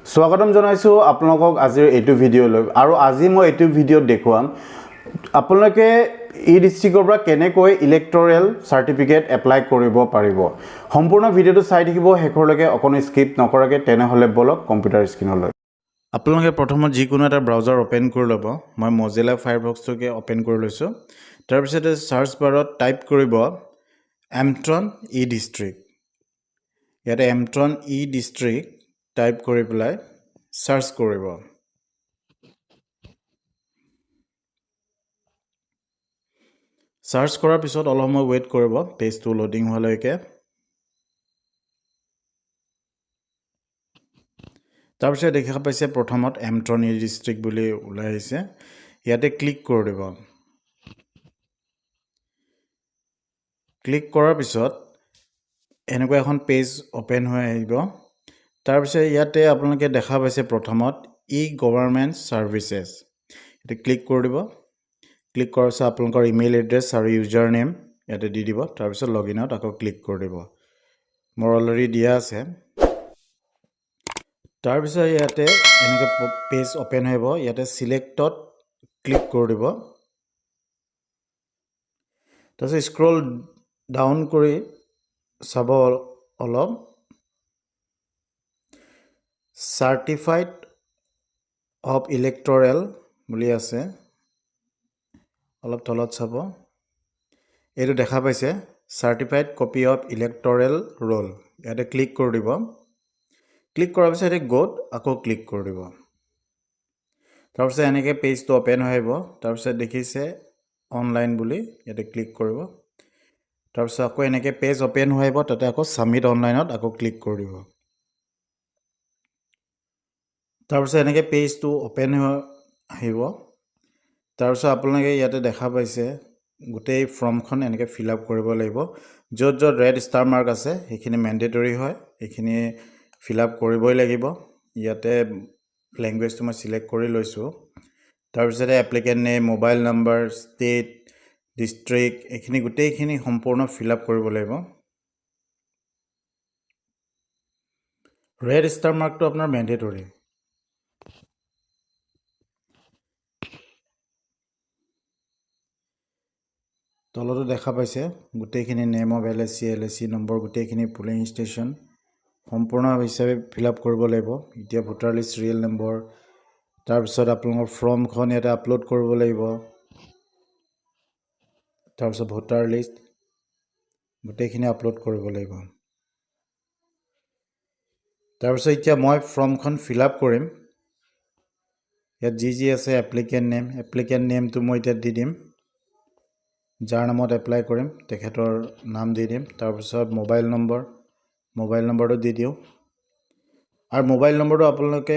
স্বাগতম জনাইছো আপোনালোকক আজিৰ এইটো ভিডিঅ'লৈ আৰু আজি মই এইটো ভিডিঅ'ত দেখুৱাম আপোনালোকে ই ডিস্ট্ৰিক্টৰ পৰা কেনেকৈ ইলেক্টৰেল সাৰ্টিফিকেট এপ্লাই কৰিব পাৰিব সম্পূৰ্ণ ভিডিঅ'টো চাই থাকিব শেষৰলৈকে অকনো স্কিপ নকৰাকৈ তেনেহলে বলক কম্পিউটাৰ স্ক্ৰীনলৈ আপোনালোকে প্ৰথমত যিকোনো এটা ব্ৰাউজাৰ ওপেন কৰি ল'ব মই মজিলা ফায়াৰবক্সটোকে ওপেন কৰি লৈছো তাৰ পিছতে সাৰ্চ বাৰত টাইপ কৰিব এমট্ৰন ই ডিস্ট্ৰিক্ট ইয়াতে এমট্ৰন ই ডিস্ট্ৰিক্ট টাইপ কৰি পেলাই সাৰ্চ কৰিব সাৰ্চ কৰাৰ পিছত অলপ সময় ওয়েট কৰিব পেজটো লোডিং হোৱালৈকে তাৰপিছত দেখা পাইছে প্ৰথমত এমট্ৰন ই ডিস্ট্ৰিক্ট বুলি ওলাই আহিছে ইয়াতে ক্লিক কৰি দিব ক্লিক কৰাৰ পিছত এনেকুৱা এখন পেজ ওপেন হৈ আহিব তাৰপিছত ইয়াতে আপোনালোকে দেখা পাইছে প্ৰথমত ই গভৰ্ণমেণ্ট সাৰ্ভিসেছ এতে ক্লিক কৰি দিব ক্লিক কৰাৰ পিছত আপোনালোকৰ ইমেইল এড্ৰেছ আৰু ইউজাৰ নেম ইয়াতে দি দিব তাৰপিছত লগইনত আকৌ ক্লিক কৰি দিব মোৰ অলৰেডি দিয়া আছে তাৰপিছত ইয়াতে এনেকৈ পেজ ওপেন হ'ব ইয়াতে সিলেক্টত ক্লিক কৰি দিব তাৰপিছত স্ক্ৰল ডাউন কৰি চাব অলপ চাৰ্টিফাইড অফ ইলেক্টৰেল বুলি আছে অলপ তলত চাব এইটো দেখা পাইছে certified copy of electoral roll ইয়াতে ক্লিক কৰি দিব ক্লিক কৰাৰ পিছত এই গোট আকৌ ক্লিক কৰি দিব তাৰপিছত এনেকৈ পেজটো ওপেন হৈ আহিব তাৰপিছত দেখিছে অনলাইন বুলি ইয়াতে ক্লিক কৰিব তাৰপিছত আকৌ এনেকৈ পেজ ওপেন হৈ আহিব তাতে আকৌ সাবমিট অনলাইনত আকৌ ক্লিক কৰি দিব তাৰপিছত এনেকৈ পেজটো ওপেন হৈ আহিব তাৰপিছত আপোনালোকে ইয়াতে দেখা পাইছে গোটেই ফৰ্মখন এনেকৈ ফিল আপ কৰিব লাগিব য'ত য'ত ৰেড ষ্টাৰ মাৰ্ক আছে সেইখিনি মেণ্ডেটৰী হয় এইখিনি ফিল আপ কৰিবই লাগিব ইয়াতে ল্যাঙ্গুৱেজটো মই সিলেক্ট কৰি লৈছো তাৰপিছতে applicant name mobile number state district এইখিনি গোটেইখিনি সম্পূৰ্ণ ফিল আপ কৰিব লাগিব ৰেড ষ্টাৰ মাৰ্কটো আপোনাৰ মেণ্ডেটৰী তলতো দেখা পাইছে গোটেইখিনি নেম অফ এলএসি নম্বৰ গোটেইখিনি পুলিং ষ্টেচন সম্পূৰ্ণ হিচাপে ফিল আপ কৰিব লাগিব এতিয়া ভোটাৰ লিষ্ট ৰিয়েল নম্বৰ তাৰপিছত আপোনালোকৰ ফৰ্মখন ইয়াতে আপলোড কৰিব লাগিব তাৰপিছত ভোটাৰ লিষ্ট গোটেইখিনি আপলোড কৰিব লাগিব তাৰপিছত এতিয়া মই ফৰ্মখন ফিল আপ কৰিম ইয়াত যি আছে এপ্লিকেন্ট নেমটো মই এতিয়া দি দিম যাৰ নামত এপ্লাই কৰিম তেখেতৰ নাম দি দিম তাৰপিছত মোবাইল নম্বৰটো দি দিও আৰু মোবাইল নম্বৰটো আপোনালোকে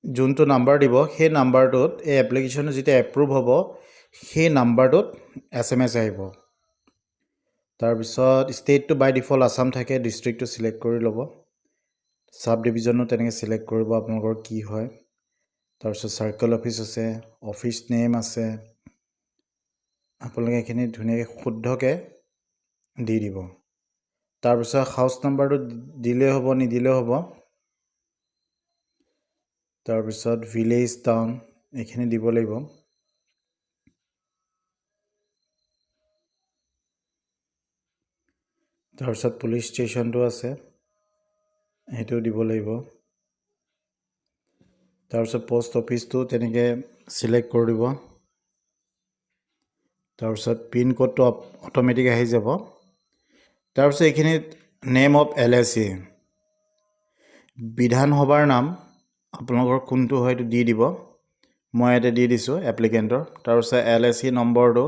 যোনটো নাম্বাৰ দিব সেই নাম্বাৰটোত এই এপ্লিকেশ্যন যেতিয়া এপ্ৰুভ হ'ব সেই নাম্বাৰটোত SMS আহিব তাৰপিছত ষ্টেটটো বাই ডিফল্ট আসাম থাকে ডিস্ট্ৰিক্টটো সিলেক্ট কৰি ল'ব সাব ডিভিজনো তেনেকৈ সিলেক্ট কৰিব আপোনালোকৰ কি হয় তাৰপিছত সাৰ্কেল অফিচ আছে অফিচ নেম আছে আপোনালোকে এখিনি ধুনীয়াকৈ শুদ্ধকৈ দি দিব তাৰপিছত হাউস নাম্বাৰটো দিলে হ'ব নিদিলে হ'ব তাৰপিছত ভিলেজ টাউন এখিনি দিব লাগিব তাৰপিছত পুলিশ ষ্টেচনটো আছে হেতু দিব লাগিব তাৰপিছত পোষ্ট অফিসটো তেনেকৈ সিলেক্ট কৰি দিব তাৰপিছত পিন কোডটো অটোমেটিক আহি যাব তাৰপিছত এইখিনিত নেম অফ এলএসি বিধানসভাৰ নাম আপোনালোকৰ কোনটো হয় এইটো দি দিব মই এটা দি দিছো এপ্লিকেন্টৰ তাৰপিছত এলএসি নম্বৰটো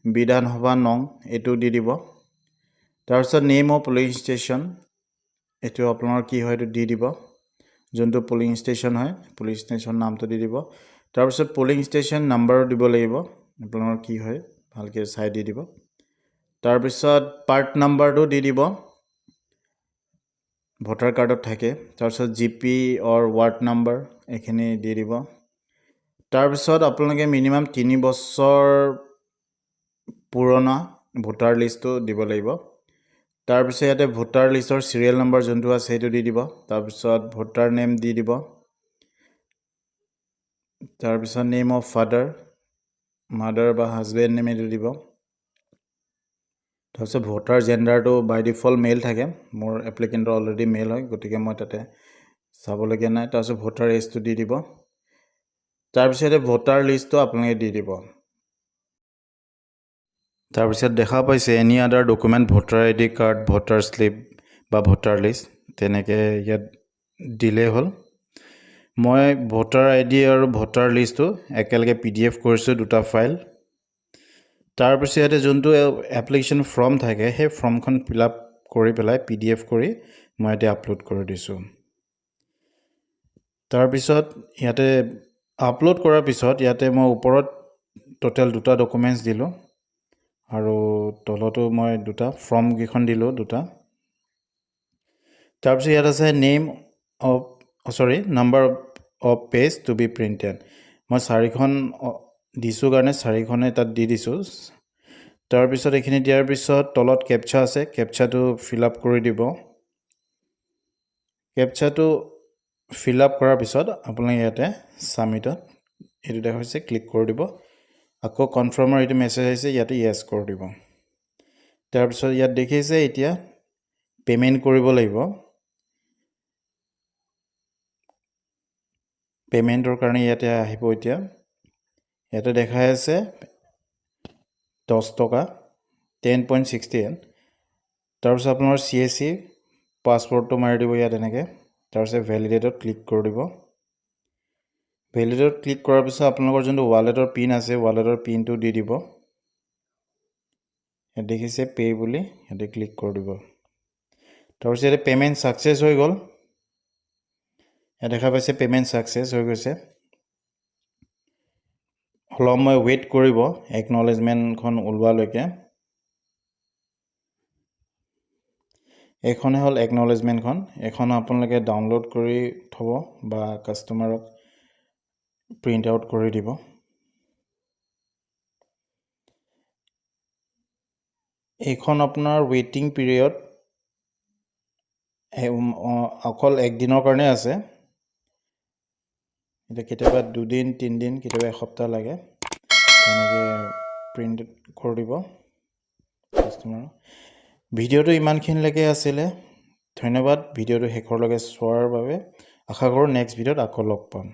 বিধানসভা নং এটো দি দিব তাৰপিছত নেম অফ পুলিং ষ্টেচন এটো আপোনালোকৰ কি হয় এটো দি দিব যোনটো পুলিং ষ্টেচন হয় পুলিং ষ্টেচন নামটো দি দিব তাৰপিছত পুলিং ষ্টেচন নম্বৰ দিব লাগিব আপোনালোকৰ কি হয় ভালকে চাই দি দিব তাৰপিছত পাৰ্ট নম্বৰটো দি দিব ভোটাৰ কাৰ্ডত থাকে তাৰপিছত জিপি অৰ ৱাৰ্ড নম্বৰ এখিনি দি দিব তাৰপিছত আপোনালোকে মিনিমাম 3 বছৰ পুৰণা ভোটাৰ লিষ্টটো দিব লাগিব তাৰপিছত ইয়াতে ভোটাৰ লিষ্টৰ চিৰিয়েল নম্বৰ যোনটো আছে সেইটো দি দিব তাৰপিছত ভোটাৰ নেম দি দিব তাৰপিছত নেম অফ ফাদাৰ মাদাৰ বা হাজবেণ্ড নেম এইটো দিব তাৰপিছত ভোটাৰ জেণ্ডাৰটো বাই ডিফল্ট মেল থাকে মোৰ এপ্লিকেণ্টৰ অলৰেডি মেল হয় গতিকে মই তাতে চাবলগীয়া নাই তাৰপিছত ভোটাৰ এজটো দি দিব তাৰপিছতে ভোটাৰ লিষ্টটো আপোনালোকে দি দিব তাৰপিছত দেখা পাইছে এনি আদাৰ ডকুমেণ্ট ভোটাৰ আই ডি কাৰ্ড ভোটাৰ শ্লিপ বা ভোটাৰ লিষ্ট তেনেকৈ ইয়াত দিলেই হ'ল মই ভোটাৰ আই ডি আৰু ভোটাৰ লিষ্টটো একেলগে PDF কৰিছোঁ দুটা ফাইল তাৰপিছত ইয়াতে যোনটো এপ্লিকেশ্যন ফৰ্ম থাকে সেই ফৰ্মখন ফিল আপ কৰি পেলাই PDF কৰি মই ইয়াতে আপলোড কৰি দিছোঁ তাৰপিছত ইয়াতে আপলোড কৰাৰ পিছত ইয়াতে মই ওপৰত টোটেল দুটা ডকুমেণ্টছ দিলোঁ আৰু তলতো মই দুটা ফৰ্ম কেইখন দিলোঁ দুটা তাৰপিছত ইয়াত আছে name of number of page to be printed মই 4খন দিছোঁ কাৰণে 4খনে তাত দি দিছোঁ তাৰপিছত এইখিনি দিয়াৰ পিছত তলত কেপচা আছে কেপচাটো ফিল আপ কৰি দিব কেপচাটো ফিল আপ কৰাৰ পিছত আপোনালোকে ইয়াতে ছাবমিটত এইটো দেখাইছে ক্লিক কৰি দিব আকৌ কনফাৰ্মৰ এইটো মেছেজ আহিছে ইয়াতে য়েছ কৰি দিব তাৰপিছত ইয়াত দেখিছে এতিয়া পে'মেণ্ট কৰিব লাগিব পে'মেণ্টৰ কাৰণে ইয়াতে আহিব এতিয়া ইয়াতে দেখাই আছে 10 টকা 10.68 তাৰপিছত আপোনাৰ CSC পাছৱৰ্ডটো মাৰি দিব ইয়াত এনেকৈ তাৰপিছত ভেলিডেটত ক্লিক কৰি দিব ভেলিডেটত ক্লিক কৰাৰ পিছত আপোনালোকৰ যোনটো ৱালেটৰ পিন আছে ৱালেটৰ পিনটো দি দিব ইয়াত দেখিছে পে বুলি ইয়াতে ক্লিক কৰি দিব তাৰপিছত ইয়াতে পে'মেণ্ট ছাকচেছ হৈ গ'ল ইয়াত দেখা পাইছে পে'মেণ্ট ছাকচেছ হৈ গৈছে অলপ সময় ৱেইট কৰিব একনলেজমেণ্টখন ওলোৱালৈকে এইখনে হ'ল একনলেজমেণ্টখন এখন আপোনালোকে ডাউনলোড কৰি থ'ব বা কাষ্টমাৰক প্ৰিণ্ট আউট কৰি দিব এইখন আপোনাৰ ৱেইটিং পিৰিয়ড অকল একদিনৰ কাৰণে আছে এতিয়া কেতিয়াবা 2 দিন 3 দিন কেতিয়াবা এসপ্তাহ লাগে তেনেকৈ প্ৰিণ্ট কৰি দিব কাষ্টমাৰ ভিডিঅ'টো ইমানখিনিলৈকে আছিলে ধন্যবাদ ভিডিঅ'টো শেষৰলৈকে চোৱাৰ বাবে আশা কৰোঁ নেক্সট ভিডিঅ'ত আকৌ লগ পাম